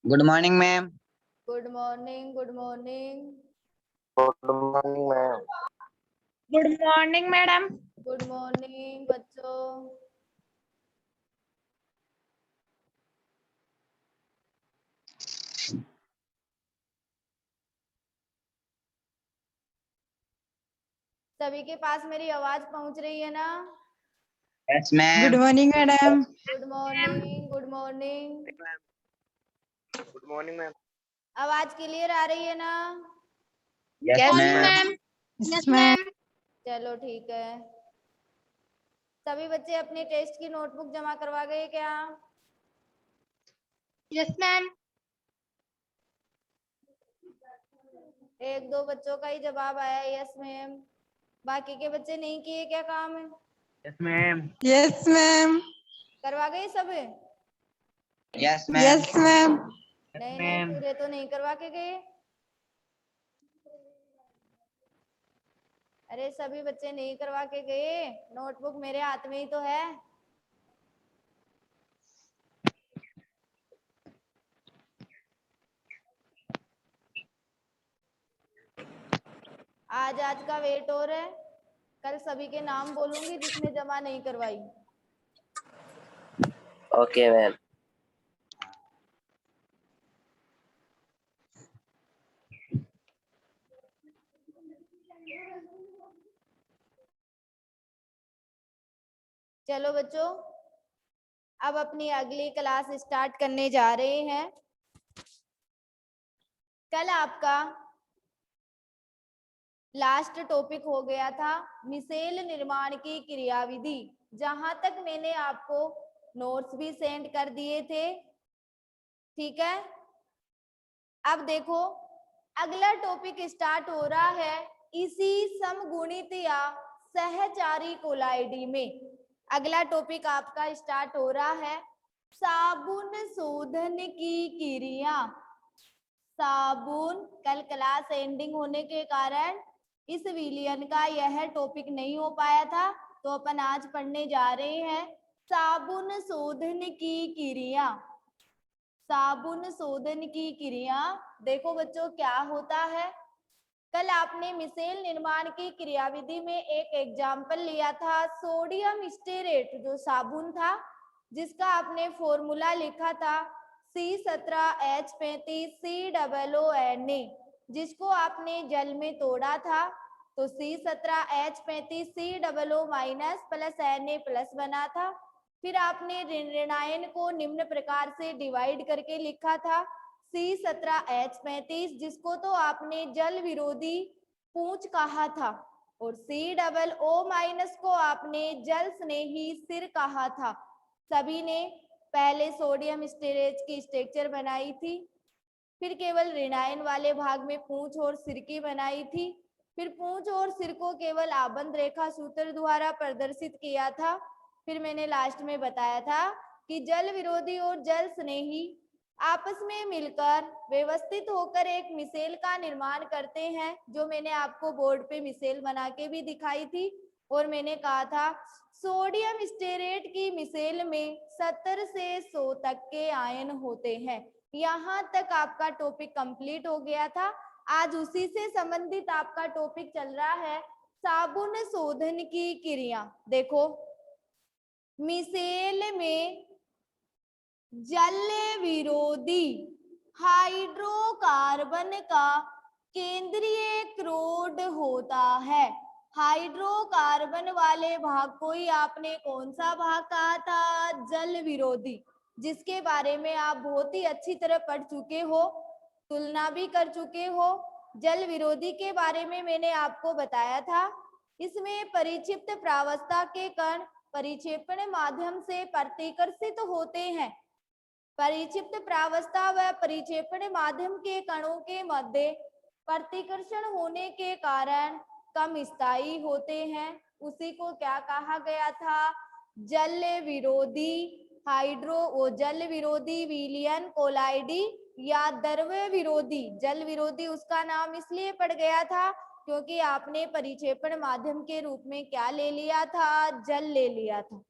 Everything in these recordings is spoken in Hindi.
Good morning ma'am. Good morning. Good morning. Good morning ma'am. Good morning madam. Good morning बच्चों। सभी के पास मेरी आवाज पहुंच रही है ना? Yes ma'am. Good morning madam. Good morning. Good morning. Good morning ma'am. आवाज क्लियर आ रही है ना? Yes ma'am. Ma'am. Yes ma'am. चलो ठीक है। सभी बच्चे अपनी टेस्ट की नोटबुक जमा करवा गए क्या? Yes ma'am. एक दो बच्चों का ही जवाब आया यस मैम। बाकी के बच्चे नहीं किए क्या काम है? Yes ma'am. Yes ma'am. करवा गए सब? Yes ma'am. Yes ma'am. नहीं नहीं, पूरे तो नहीं करवा के गए। अरे सभी बच्चे नहीं करवा के गए, नोटबुक मेरे हाथ में ही तो है। आज का वेट और है, कल सभी के नाम बोलूंगी जिसने जमा नहीं करवाई। Okay ma'am. चलो बच्चों, अब अपनी अगली क्लास स्टार्ट करने जा रहे हैं। कल आपका लास्ट टॉपिक हो गया था मिसेल निर्माण की क्रियाविधि, जहां तक मैंने आपको नोट्स भी सेंड कर दिए थे। ठीक है, अब देखो अगला टॉपिक स्टार्ट हो रहा है इसी समगुणित या सहचारी कोलाइडी में। अगला टॉपिक आपका स्टार्ट हो रहा है साबुन शोधन की क्रिया। साबुन, कल क्लास एंडिंग होने के कारण इस विलियन का यह टॉपिक नहीं हो पाया था, तो अपन आज पढ़ने जा रहे हैं साबुन शोधन की क्रिया। साबुन शोधन की क्रिया देखो बच्चों क्या होता है। कल आपने मिसेल निर्माण की क्रियाविधि में एक एग्जाम्पल लिया था सोडियम स्टेरेट, जो साबुन था जिसका आपने फॉर्मूला लिखा था C17H35COONA, जिसको आपने जल में तोड़ा था तो C17H35COO- प्लस Na प्लस बना था। फिर आपने ऋणायन को निम्न प्रकार से डिवाइड करके लिखा था C17H35, जिसको तो आपने जल विरोधी पूंछ कहा था, और COO- को आपने जल स्नेही सिर कहा था। सभी ने पहले सोडियम स्टेरेट की स्ट्रक्चर बनाई थी, फिर केवल ऋणायन वाले भाग में पूंछ और सिर की बनाई थी, फिर पूंछ और सिर को केवल आबंध रेखा सूत्र द्वारा प्रदर्शित किया था। फिर मैंने लास्ट में बताया था कि जल विरोधी और जल स्नेही आपस में मिलकर व्यवस्थित होकर एक मिसेल का निर्माण करते हैं, जो मैंने आपको बोर्ड पे मिसेल बना के भी दिखाई थी। और मैंने कहा था सोडियम स्टेरेट की मिसेल में 70 से 100 तक के आयन होते हैं। यहाँ तक आपका टॉपिक कंप्लीट हो गया था। आज उसी से संबंधित आपका टॉपिक चल रहा है साबुन शोधन की क्रिया। देखो मिसेल में जल विरोधी हाइड्रोकार्बन का केंद्रीय क्रोड होता है। हाइड्रोकार्बन वाले भाग को ही आपने कौन सा भाग कहा था? जल विरोधी, जिसके बारे में आप बहुत ही अच्छी तरह पढ़ चुके हो, तुलना भी कर चुके हो। जल विरोधी के बारे में मैंने आपको बताया था, इसमें परिक्षिप्त प्रावस्था के कण परिक्षेपण माध्यम से प्रतिकर्षित होते हैं। परिक्षिप्त प्रावस्था व परिक्षेपण माध्यम के कणों के मध्य प्रतिकर्षण होने के कारण कम स्थायी होते हैं। उसी को क्या कहा गया था? जल विरोधी जल विरोधी विलियन कोलाइडी या द्रव्य विरोधी। जल विरोधी उसका नाम इसलिए पड़ गया था क्योंकि आपने परिक्षेपण माध्यम के रूप में क्या ले लिया था? जल ले लिया था।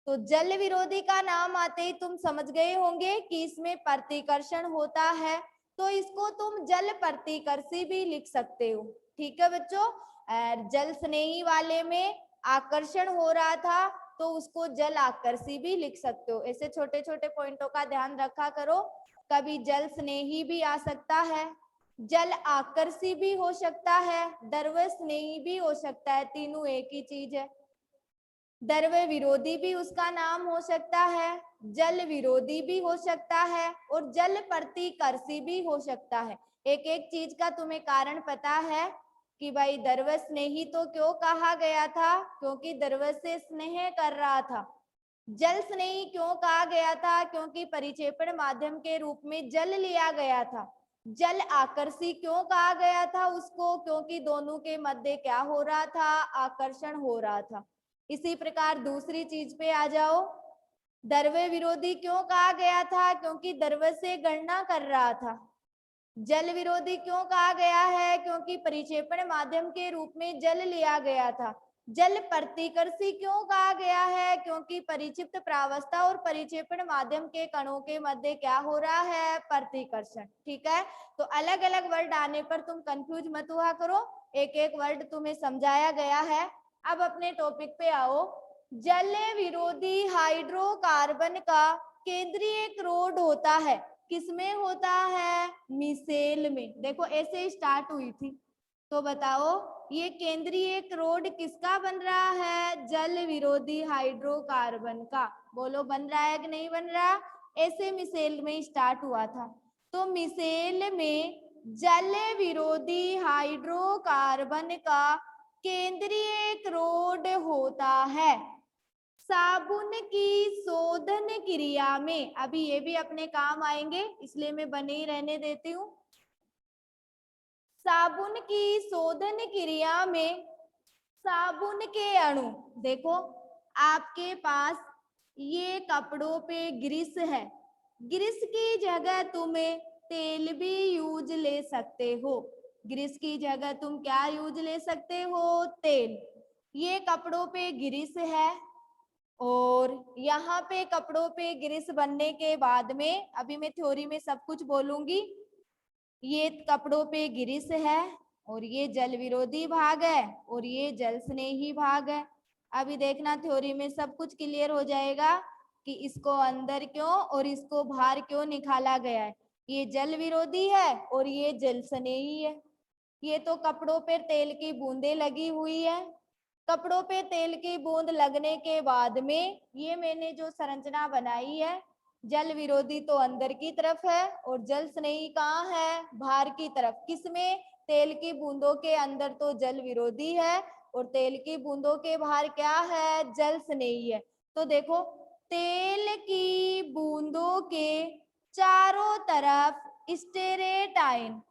तो जल विरोधी का नाम आते ही तुम समझ गए होंगे कि इसमें प्रतिकर्षण होता है, तो इसको तुम जल प्रतिकर्षी भी लिख सकते हो। ठीक है बच्चों, जल स्नेही वाले में आकर्षण हो रहा था तो उसको जल आकर्षी भी लिख सकते हो। ऐसे छोटे छोटे पॉइंटों का ध्यान रखा करो। कभी जल स्नेही भी आ सकता है, जल आकर्षी भी हो सकता है, द्रव्य स्नेही भी हो सकता है, तीनों एक ही चीज है। द्रव्य विरोधी भी उसका नाम हो सकता है, जल विरोधी भी हो सकता है और जल प्रतिकर्षी भी हो सकता है। एक एक चीज का तुम्हें कारण पता है कि भाई द्रव्य स्नेही तो क्यों कहा गया था, क्योंकि द्रव्य से स्नेह कर रहा था। जल स्नेही क्यों कहा गया था, क्योंकि परिक्षेपण माध्यम के रूप में जल लिया गया था। जल आकर्षी क्यों कहा गया था उसको, क्योंकि दोनों के मध्य क्या हो रहा था, आकर्षण हो रहा था। इसी प्रकार दूसरी चीज पे आ जाओ, द्रव्य विरोधी क्यों कहा गया था, क्योंकि द्रव्य से गणना कर रहा था। जल विरोधी क्यों कहा गया है, क्योंकि परिक्षेपण माध्यम के रूप में जल लिया गया था। जल प्रतिकर्षी क्यों कहा गया है, क्योंकि परिक्षिप्त प्रावस्था और परिक्षेपण माध्यम के कणों के मध्य क्या हो रहा है, प्रतिकर्षण। ठीक है, तो अलग अलग वर्ड आने पर तुम कंफ्यूज मत हुआ करो, एक एक वर्ड तुम्हें समझाया गया है। अब अपने टॉपिक पे आओ। जल विरोधी हाइड्रोकार्बन का केंद्रीय क्रोड होता है, किसमें होता है, मिसेल में। देखो ऐसे स्टार्ट हुई थी, तो बताओ ये केंद्रीय क्रोड किसका बन रहा है, जल विरोधी हाइड्रोकार्बन का। बोलो बन रहा है कि नहीं बन रहा, ऐसे मिसेल में स्टार्ट हुआ था। तो मिसेल में जल विरोधी हाइड्रोकार्बन का केंद्रीय क्रोड होता है। साबुन की शोधन क्रिया में, अभी ये भी अपने काम आएंगे इसलिए मैं बने ही रहने देती हूँ। साबुन की शोधन क्रिया में साबुन के अणु, देखो आपके पास ये कपड़ों पे ग्रीस है, ग्रीस की जगह तुम्हें तेल भी यूज ले सकते हो। ग्रीस की जगह तुम क्या यूज ले सकते हो, तेल। ये कपड़ों पे ग्रीस है और यहाँ पे कपड़ों पे ग्रीस बनने के बाद में, अभी मैं थ्योरी में सब कुछ बोलूंगी, ये कपड़ों पे ग्रीस है और ये जल विरोधी भाग है और ये जल स्नेही भाग है। अभी देखना थ्योरी में सब कुछ क्लियर हो जाएगा कि इसको अंदर क्यों और इसको बाहर क्यों निकाला गया है। ये जल विरोधी है और ये जल स्नेही है। ये तो कपड़ों पे तेल की बूंदें लगी हुई है, कपड़ों पे तेल की बूंद लगने के बाद में ये मैंने जो संरचना बनाई है, जल विरोधी तो अंदर की तरफ है और जल स्नेही कहाँ है, बाहर की तरफ। किसमें, तेल की बूंदों के अंदर तो जल विरोधी है और तेल की बूंदों के बाहर क्या है, जल स्नेही है। तो देखो तेल की बूंदों के चारों तरफ स्टेरेटाइन,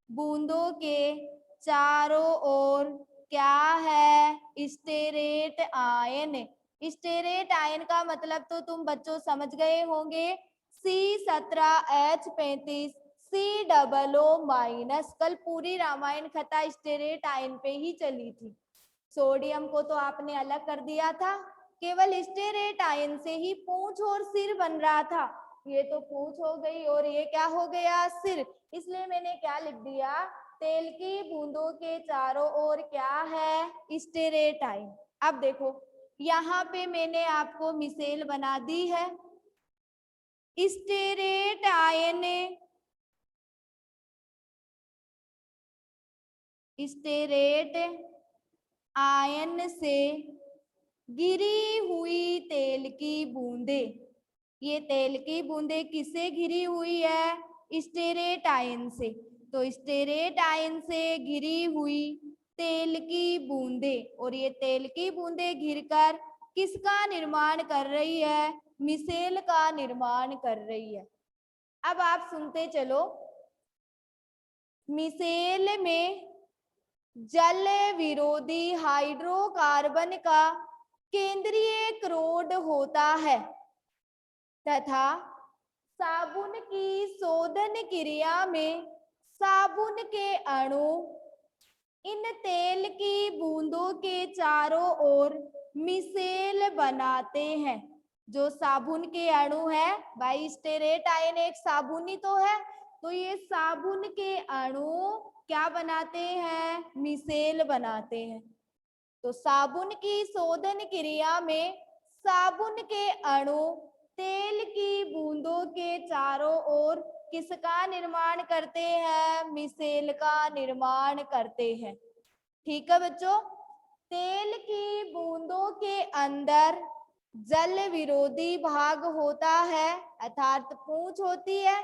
बूंदों के चारों ओर क्या है, स्टेरेट आयन। स्टेरेट आयन का मतलब तो तुम बच्चों समझ गए होंगे, C17H35 COO-। कल पूरी रामायण कथा स्टेरेट आयन पे ही चली थी। सोडियम को तो आपने अलग कर दिया था, केवल स्टेरेट आयन से ही पूंछ और सिर बन रहा था। ये तो पूंछ हो गई और ये क्या हो गया, सिर। इसलिए मैंने क्या लिख दिया, तेल की बूंदों के चारों ओर क्या है, स्टेरेट आयन। अब देखो यहाँ पे मैंने आपको मिसेल बना दी है, स्टेरेट आयन, स्टेरेट आयन से गिरी हुई तेल की बूंदे। ये तेल की बूंदे किससे घिरी हुई है, स्टेरेट आयन से। तो स्टेरेट आयन से घिरी हुई तेल की बूंदे, और ये तेल की बूंदे घिरकर किसका निर्माण कर रही है, मिसेल का निर्माण कर रही है। अब आप सुनते चलो, मिसेल में जल विरोधी हाइड्रोकार्बन का केंद्रीय क्रोड होता है तथा साबुन की शोधन क्रिया में साबुन के अणु इन तेल की बूंदों के चारों ओर मिसेल बनाते हैं। जो साबुन के अणु है भाई, स्टेरेट आयन एक साबुन ही तो है, तो ये साबुन के अणु क्या बनाते हैं, मिसेल बनाते हैं। तो साबुन की शोधन क्रिया में साबुन के अणु तेल की बूंदों के चारों ओर किसका निर्माण करते हैं, मिसेल का निर्माण करते हैं। ठीक है बच्चों, तेल की बूंदों के अंदर जल विरोधी भाग होता है अर्थात पूंछ होती है,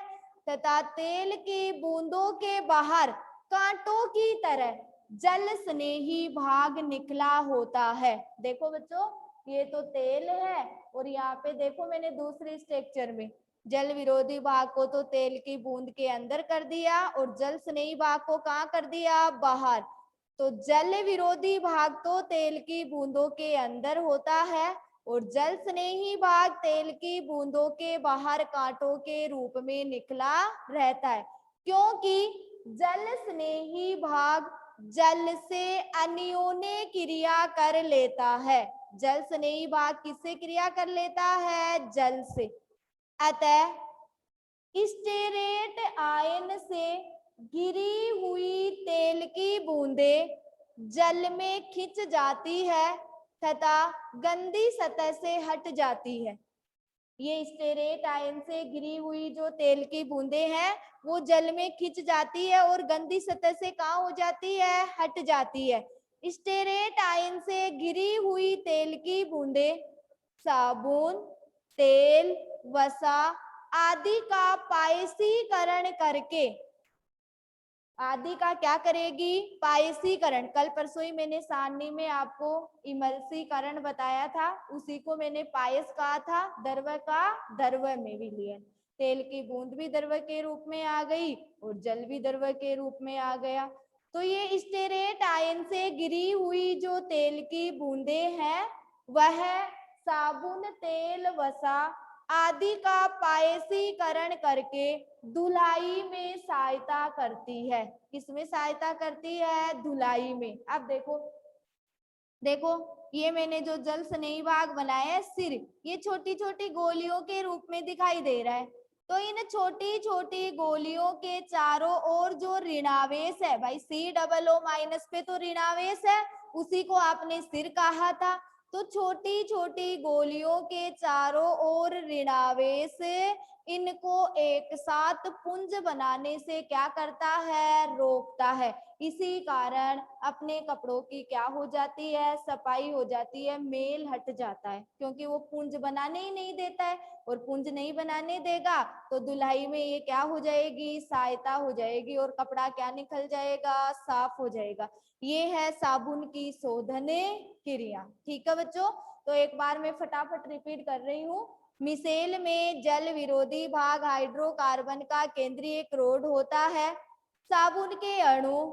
तथा तेल की बूंदों के बाहर कांटों की तरह जल स्नेही भाग निकला होता है। देखो बच्चों, ये तो तेल है और यहाँ पे देखो मैंने दूसरी स्ट्रक्चर में जल विरोधी भाग को तो तेल की बूंद के अंदर कर दिया और जल स्नेही भाग को कहाँ कर दिया, बाहर। तो जल विरोधी भाग तो तेल की बूंदों के अंदर होता है और जल स्नेही भाग तेल की बूंदों के बाहर कांटों के रूप में निकला रहता है, क्योंकि जल स्नेही भाग जल से अन्योन्य क्रिया कर लेता है। जल स्नेही भाग किससे क्रिया कर लेता है, जल से। अतः स्टेरेट आयन से गिरी हुई तेल की बूंदें जल में खिंच जाती है तथा गंदी सतह से हट जाती है। ये स्टेरेट आयन से गिरी हुई जो तेल की बूंदें हैं वो जल में खिंच जाती है और गंदी सतह से कहाँ हो जाती है, हट जाती है। स्टेरेट आयन से गिरी हुई तेल की बूंदें साबुन, तेल, वसा आदि का पायसीकरण करके, आदि का क्या करेगी, पायसीकरण। कल परसों ही मैंने सारणी में आपको इमल्सीकरण बताया था, उसी को मैंने पायस कहा था, द्रव का द्रव में भी लिया। तेल की बूंद भी द्रव के रूप में आ गई और जल भी द्रव के रूप में आ गया। तो ये स्टेरेट आयन से गिरी हुई जो तेल की बूंदें हैं वह साबुन, तेल, वसा आदि का पायसीकरण करके धुलाई में सहायता करती है। किसमें सहायता करती है, धुलाई में। अब देखो देखो, ये मैंने जो जल स्नेही भाग बनाया है सिर, ये छोटी छोटी गोलियों के रूप में दिखाई दे रहा है। तो इन छोटी छोटी गोलियों के चारों ओर जो ऋणावेश है भाई, COO- पे तो ऋणावेश है, उसी को आपने सिर कहा था। तो छोटी छोटी गोलियों के चारों ओर ऋणावेश इनको एक साथ पुंज बनाने से क्या करता है, रोकता है। इसी कारण अपने कपड़ों की क्या हो जाती है, सफाई हो जाती है, मेल हट जाता है, क्योंकि वो पुंज बनाने ही नहीं देता है। और पुंज नहीं बनाने देगा तो धुलाई में ये क्या हो जाएगी, सहायता हो जाएगी और कपड़ा क्या निकल जाएगा, साफ हो जाएगा। ये है साबुन की शोधन क्रिया। ठीक है बच्चों, तो एक बार मैं फटाफट रिपीट कर रही हूँ। मिसेल में जल विरोधी भाग हाइड्रोकार्बन का केंद्रीय क्रोड होता है। साबुन के अणु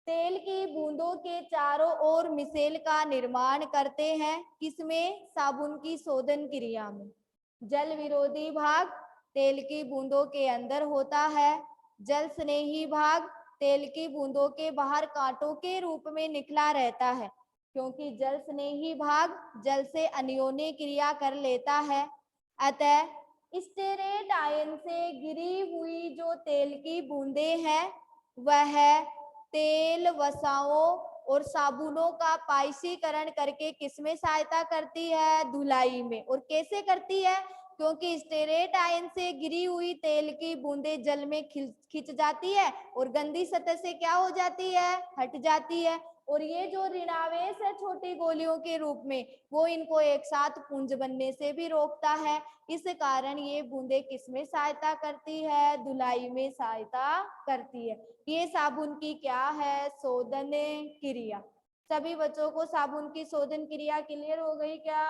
तेल की बूंदों के चारों ओर मिसेल का निर्माण करते हैं। किसमें, साबुन की शोधन क्रिया में। जल विरोधी भाग तेल की बूंदों के अंदर होता है। जल स्नेही भाग तेल की बूंदों के बाहर कांटों के रूप में निकला रहता है, क्योंकि जल स्नेही भाग जल से अन्योन्य क्रिया कर लेता है। अतः स्टेरेट आयन से गिरी हुई जो तेल की बूंदें हैं वह तेल, वसाओं और साबुनों का पायसीकरण करके किसमें सहायता करती है, धुलाई में। और कैसे करती है, क्योंकि स्टेरेट आयन से गिरी हुई तेल की बूंदें जल में खिंच जाती है और गंदी सतह से क्या हो जाती है, हट जाती है। और ये जो ऋणावेश है छोटी गोलियों के रूप में, वो इनको एक साथ पुंज बनने से भी रोकता है। इस कारण ये बूंदे किसमें सहायता करती है, धुलाई में सहायता करती है। ये साबुन की क्या है, शोधन क्रिया। सभी बच्चों को साबुन की शोधन क्रिया क्लियर हो गई क्या?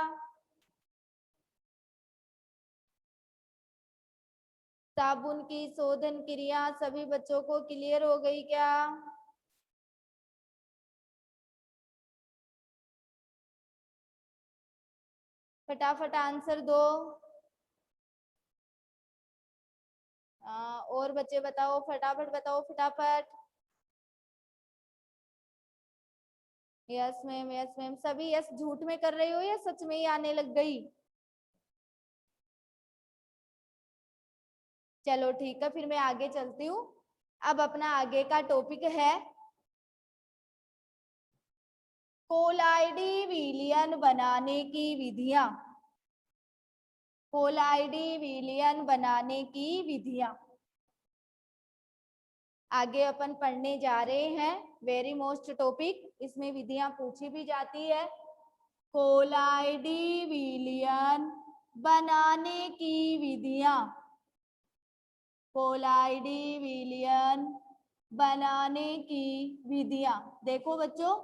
साबुन की शोधन क्रिया सभी बच्चों को क्लियर हो गई क्या? फटाफट आंसर दो। और बच्चे बताओ, फटाफट बताओ, फटाफट। Yes ma'am, yes ma'am. सभी यस झूठ में कर रही हो या सच में ही आने लग गई? चलो ठीक है, फिर मैं आगे चलती हूँ। अब अपना आगे का टॉपिक है कोलाइडी विलियन बनाने की विधियां। कोलाइडी विलियन बनाने की विधियां आगे अपन पढ़ने जा रहे हैं। वेरी मोस्ट टॉपिक, इसमें विधियां पूछी भी जाती है। कोलाइडी विलियन बनाने की विधियां। कोलाइडी विलियन बनाने की विधियां। देखो बच्चों,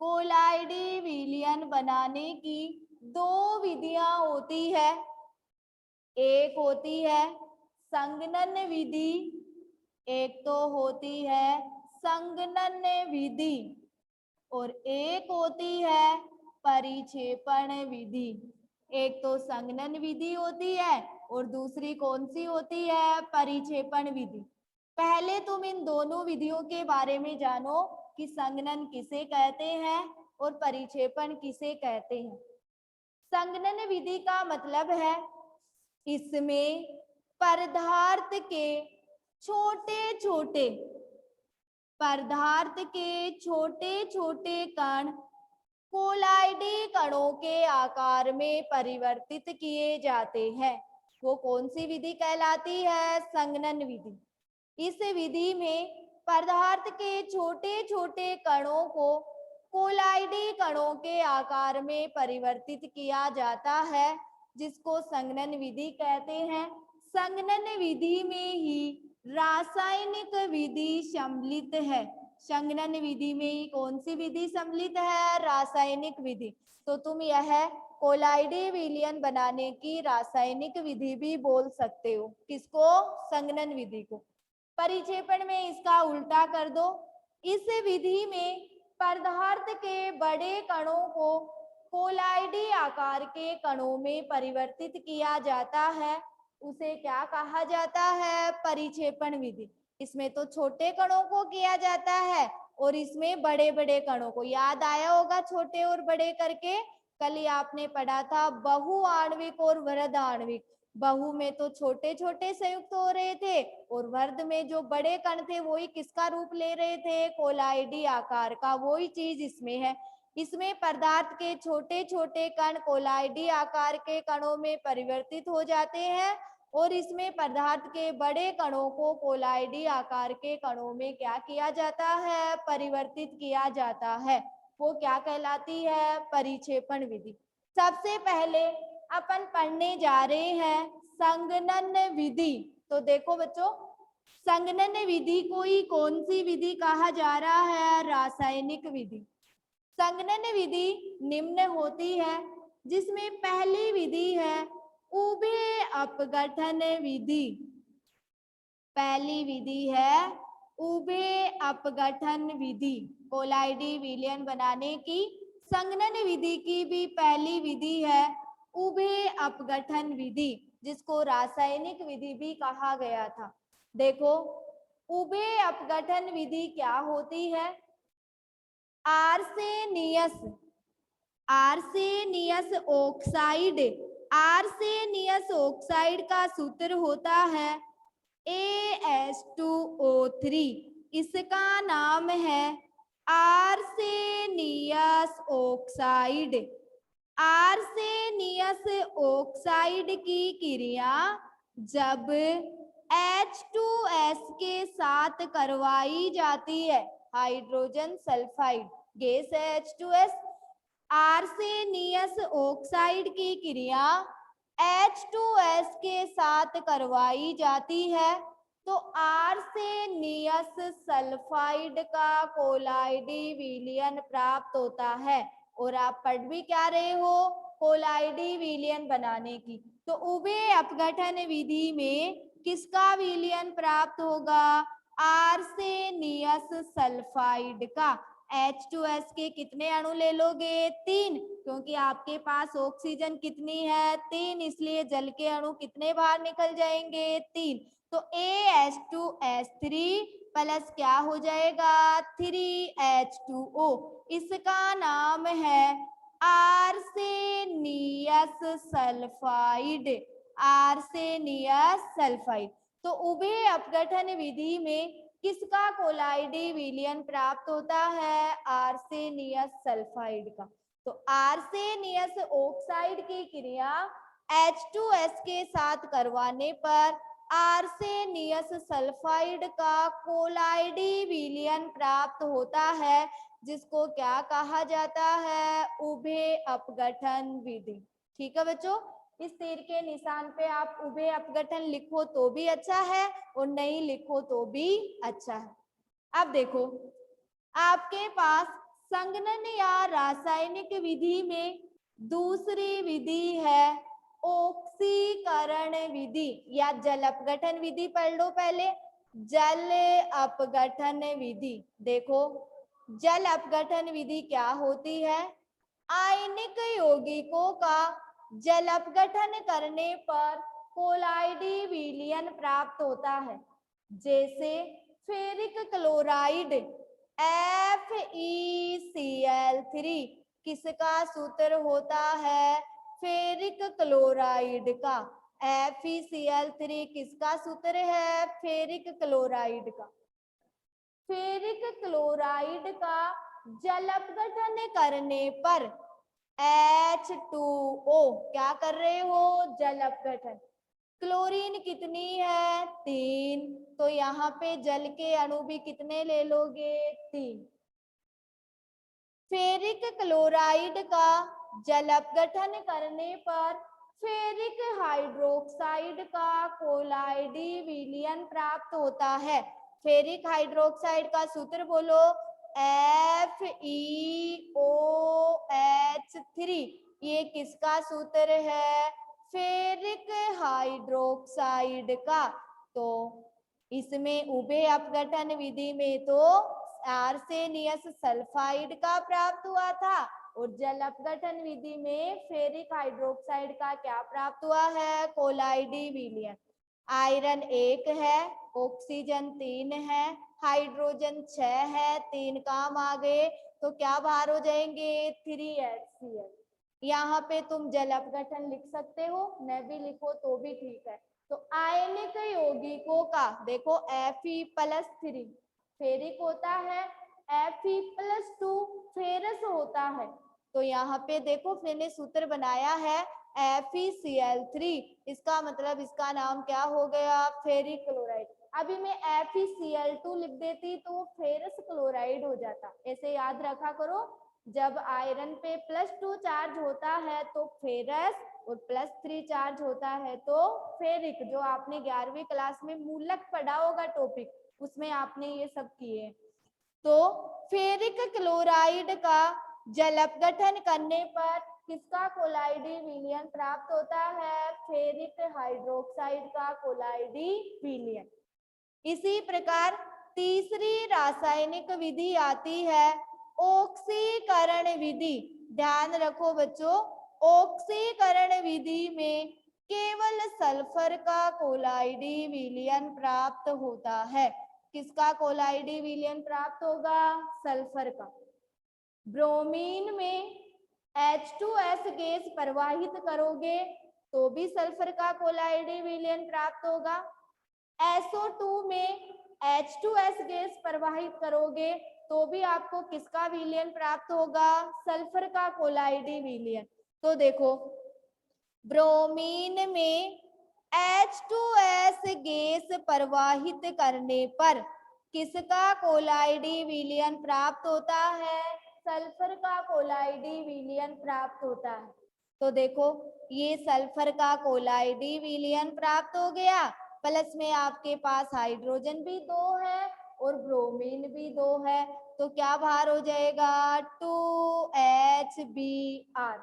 कोलाइडी विलियन बनाने की दो विधियां होती है। एक होती है संगणन विधि, एक तो होती है संगणन विधि, और एक होती है परिक्षेपण विधि। एक तो संगणन विधि होती है और दूसरी कौन सी होती है? परिक्षेपण विधि। पहले तुम इन दोनों विधियों के बारे में जानो कि संगणन किसे कहते हैं और परिक्षेपण किसे कहते हैं। संगणन विधि का मतलब है इसमें पदार्थ के छोटे छोटे कण कोलाइडी कणों के आकार में परिवर्तित किए जाते हैं। वो कौन सी विधि कहलाती है? संगणन विधि। इस विधि में पदार्थ के छोटे छोटे कणों को कोलाइडी कणों के आकार में परिवर्तित किया जाता है, जिसको संगणन विधि कहते हैं। संगणन विधि में ही रासायनिक विधि सम्मिलित है। संगणन विधि में ही कौन सी विधि सम्मिलित है? रासायनिक विधि। तो तुम यह कोलाइडी विलियन बनाने की रासायनिक विधि भी बोल सकते हो। किसको? संगणन विधि को। परिक्षेपण में इसका उल्टा कर दो। इस विधि में पदार्थ के बड़े कणों को कोलाइडी आकार के कणों में परिवर्तित किया जाता है। उसे क्या कहा जाता है? परिक्षेपण विधि। इसमें तो छोटे कणों को किया जाता है और इसमें बड़े बड़े कणों को। याद आया होगा छोटे और बड़े करके, कल ही आपने पढ़ा था बहुआण्विक और वृहद आणविक। बहु में तो छोटे छोटे संयुक्त हो रहे थे और वर्ध में जो बड़े कण थे वही किसका रूप ले रहे थे? कोलाइडी आकार का। वही चीज इसमें है। इसमें पदार्थ के छोटे छोटे कण कोलाइडी आकार के कणों में परिवर्तित हो जाते हैं और इसमें पदार्थ के बड़े कणों को कोलाइडी आकार के कणों में क्या किया जाता है? परिवर्तित किया जाता है। वो क्या कहलाती है? परिक्षेपण विधि। सबसे पहले अपन पढ़ने जा रहे हैं संगणन विधि। तो देखो बच्चों, संगणन विधि को ही कौन सी विधि कहा जा रहा है? रासायनिक विधि। संगणन विधि निम्न होती है, जिसमें पहली विधि है उभय अपघटन विधि। पहली विधि है उभय अपघटन विधि। कोलाइडी विलियन बनाने की संगणन विधि की भी पहली विधि है उभय अपघटन विधि, जिसको रासायनिक विधि भी कहा गया था। देखो, उभय अपघटन विधि क्या होती है? आर्सेनियस ऑक्साइड का सूत्र होता है AS2O3। इसका नाम है आर्सेनियस ऑक्साइड। आर्सेनियस ऑक्साइड की क्रिया जब H2S के साथ करवाई जाती है, हाइड्रोजन सल्फाइड गैस है H2S, आर्सेनियस ऑक्साइड की क्रिया H2S के साथ करवाई जाती है तो आर्सेनियस सल्फाइड का कोलाइडी विलियन प्राप्त होता है। और आप पढ़ भी क्या रहे हो? कोलाइडी विलियन बनाने की। तो उभय अपघटन विधि में किसका विलियन प्राप्त होगा? आर्सेनियस सल्फाइड का। H2S के कितने अणु ले लोगे? 3, क्योंकि आपके पास ऑक्सीजन कितनी है? 3, इसलिए जल के अणु कितने बाहर निकल जाएंगे? 3। तो AH2S3 प्लस क्या हो जाएगा 3H2O। इसका नाम है आर्सेनियस सल्फाइड। आर्सेनियस सल्फाइड। तो उभय अपघटन विधि में किसका कोलाइडी विलयन प्राप्त होता है? आर्सेनियस सल्फाइड का। तो आर्सेनियस ऑक्साइड की क्रिया H2S के साथ करवाने पर आर्सेनियस सल्फाइड का कोलाइडी विलयन प्राप्त होता है, जिसको क्या कहा जाता है? उभय अपघटन विधि। ठीक है बच्चों, इस तीर के निशान पे आप उभय अपघटन लिखो तो भी अच्छा है और नहीं लिखो तो भी अच्छा है। अब देखो, आपके पास संघनन या रासायनिक विधि में दूसरी विधि है ऑक्सीकरण विधि या जल अपघटन विधि। पढ़ लो पहले, जल अपघटन विधि। देखो, जल अपघटन विधि क्या होती है? आयनिक यौगिकों का जल अपघटन करने पर कोलाइडी विलयन प्राप्त होता है। जैसे फेरिक क्लोराइड FeCl3 किसका सूत्र होता है? फेरिक क्लोराइड का। FeCl3 किसका सूत्र है? फेरिक क्लोराइड का। फेरिक क्लोराइड का जल अपघटन करने पर H2O क्या कर रहे हो? जल अपघटन। क्लोरीन कितनी है? 3। तो यहाँ पे जल के अणु भी कितने ले लोगे? 3। फेरिक क्लोराइड का जल अपघटन करने पर फेरिक हाइड्रोक्साइड का कोलाइडी विलयन प्राप्त होता है। फेरिक हाइड्रोक्साइड का सूत्र बोलो, FeOH3। ये किसका सूत्र है? फेरिक हाइड्रोक्साइड का। तो इसमें उभय अपघटन विधि में तो आर्सेनियस सल्फाइड का प्राप्त हुआ था और जल अपघटन विधि में फेरिक हाइड्रोक्साइड का क्या प्राप्त हुआ है? कोलाइडी विलयन। आयरन 1 है, ऑक्सीजन 3 है, हाइड्रोजन 6 है, 3 काम आ गए तो क्या बाहर हो जाएंगे? 3HCl। यहाँ पे तुम जल अपघटन लिख सकते हो, न भी लिखो तो भी ठीक है। तो आयनिक यौगिकों का देखो Fe+3 फेरिक होता है, Fe+2 फेरस होता है। तो यहाँ पे देखो मैंने सूत्र बनाया है FeCl3। इसका मतलब इसका नाम क्या हो गया? Ferric chloride. अभी मैं FeCl2 लिख देती तो फेरस क्लोराइड हो जाता। ऐसे याद रखा करो, जब आयरन पे +2 चार्ज होता है तो फेरस और +3 चार्ज होता है तो फेरिक। जो आपने 11वीं क्लास में मूलक पढ़ा होगा टॉपिक, उसमें आपने ये सब किए। तो फेरिक क्लोराइड का जल अपघटन करने पर किसका कोलाइडी विलयन प्राप्त होता है? फेरिक हाइड्रोक्साइड का कोलाइडी विलयन। इसी प्रकार तीसरी रासायनिक विधि आती है ऑक्सीकरण विधि। ध्यान रखो बच्चों, ऑक्सीकरण विधि में केवल सल्फर का कोलाइडी विलयन प्राप्त होता है। किसका कोलाइडी विलयन प्राप्त होगा? सल्फर का। ब्रोमीन में H2S गैस प्रवाहित करोगे तो भी सल्फर का कोलाइडी विलयन प्राप्त होगा। SO2 में H2S गैस प्रवाहित करोगे तो भी आपको किसका विलयन प्राप्त होगा? सल्फर का कोलाइडी विलयन। तो देखो, ब्रोमीन में H2S गैस प्रवाहित करने पर किसका कोलाइडी विलयन प्राप्त होता है? सल्फर का कोलाइडी विलयन प्राप्त होता है। तो देखो, ये सल्फर का कोलाइडी विलयन प्राप्त हो गया, प्लस में आपके पास हाइड्रोजन भी 2 है और ब्रोमीन भी 2 है, तो क्या बाहर हो जाएगा? 2HBr।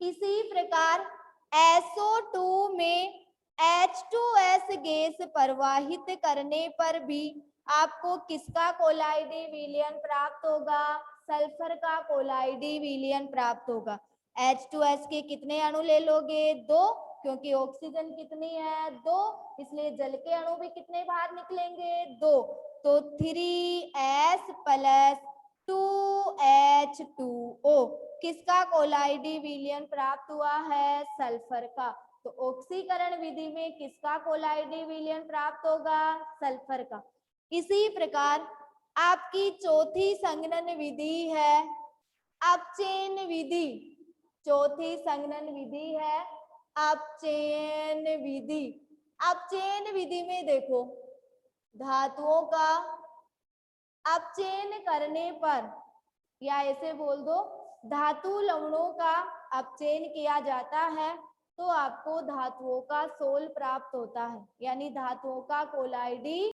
इसी प्रकार SO2 में H2S गैस प्रवाहित करने पर भी आपको किसका कोलाइडी विलयन प्राप्त होगा? सल्फर का कोलाइडी विलयन प्राप्त होगा। H2S के कितने अणु ले लोगे? 2, क्योंकि ऑक्सीजन कितनी है 2, इसलिए जल के अणु भी कितने बाहर निकलेंगे 2। तो 3s + 2H2O किसका कोलाइडी विलयन प्राप्त हुआ है? सल्फर का। तो ऑक्सीकरण विधि में किसका कोलाइडी विलयन प्राप्त होगा? सल्फर का। इसी प्रकार आपकी चौथी संघनन विधि है अपचयन विधि। चौथी संघनन विधि है अपचयन विधि। अपचयन विधि में देखो धातुओं का अपचयन करने पर, या ऐसे बोल दो धातु लवणों का अपचयन किया जाता है तो आपको धातुओं का सोल प्राप्त होता है, यानी धातुओं का कोलाइडी